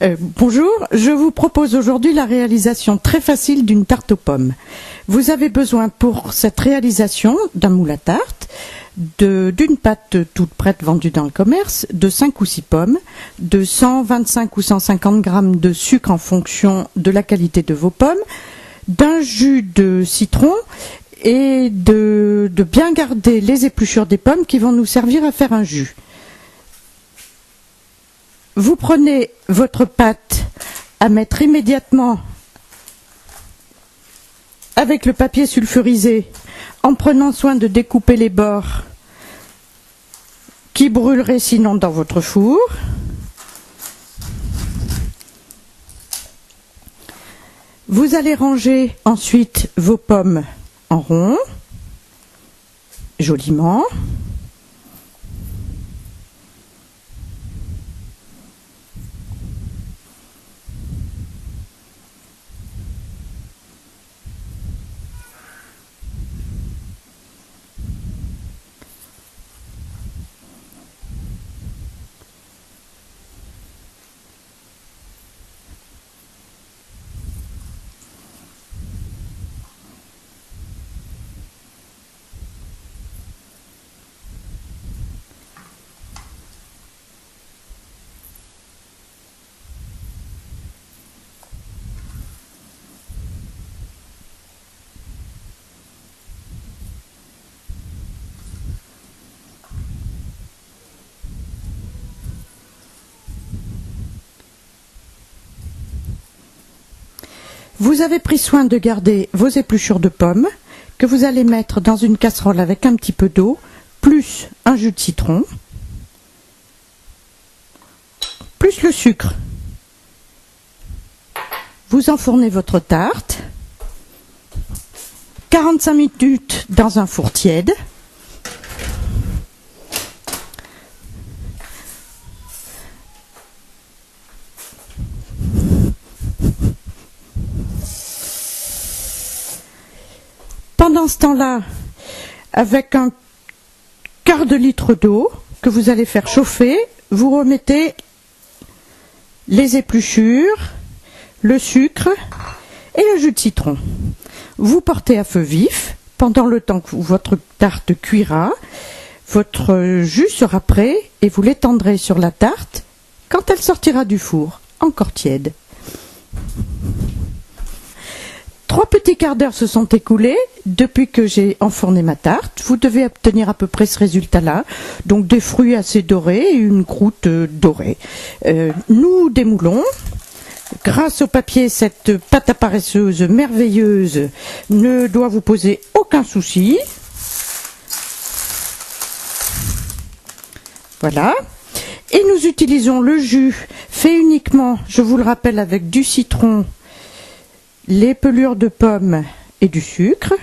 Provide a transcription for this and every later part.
Bonjour, je vous propose aujourd'hui la réalisation très facile d'une tarte aux pommes. Vous avez besoin pour cette réalisation d'un moule à tarte, d'une pâte toute prête vendue dans le commerce, de 5 ou 6 pommes, de 125 ou 150 grammes de sucre en fonction de la qualité de vos pommes, d'un jus de citron et de bien garder les épluchures des pommes qui vont nous servir à faire un jus. Vous prenez votre pâte à mettre immédiatement avec le papier sulfurisé en prenant soin de découper les bords qui brûleraient sinon dans votre four. Vous allez ranger ensuite vos pommes en rond, joliment. Vous avez pris soin de garder vos épluchures de pommes que vous allez mettre dans une casserole avec un petit peu d'eau, plus un jus de citron, plus le sucre. Vous enfournez votre tarte, 45 minutes dans un four tiède. Pendant ce temps-là, avec un quart de litre d'eau que vous allez faire chauffer, vous remettez les épluchures, le sucre et le jus de citron. Vous portez à feu vif. Pendant le temps que votre tarte cuira, votre jus sera prêt et vous l'étendrez sur la tarte quand elle sortira du four, encore tiède. 3 petits quarts d'heure se sont écoulés depuis que j'ai enfourné ma tarte. Vous devez obtenir à peu près ce résultat-là. Donc des fruits assez dorés et une croûte dorée. Nous démoulons. Grâce au papier, cette pâte à paresseuse merveilleuse ne doit vous poser aucun souci. Voilà. Et nous utilisons le jus fait uniquement, je vous le rappelle, avec du citron, les pelures de pommes et du sucre.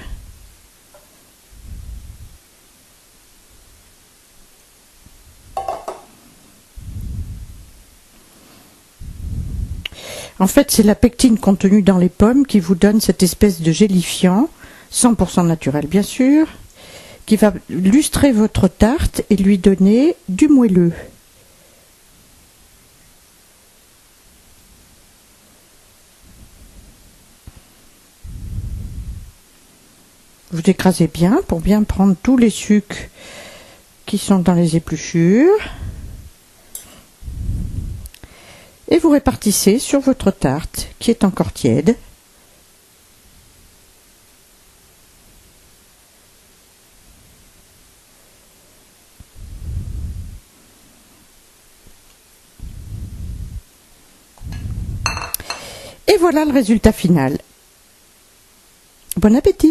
En fait, c'est la pectine contenue dans les pommes qui vous donne cette espèce de gélifiant, 100% naturel bien sûr, qui va lustrer votre tarte et lui donner du moelleux. Vous écrasez bien pour bien prendre tous les sucres qui sont dans les épluchures. Et vous répartissez sur votre tarte qui est encore tiède. Et voilà le résultat final. Bon appétit!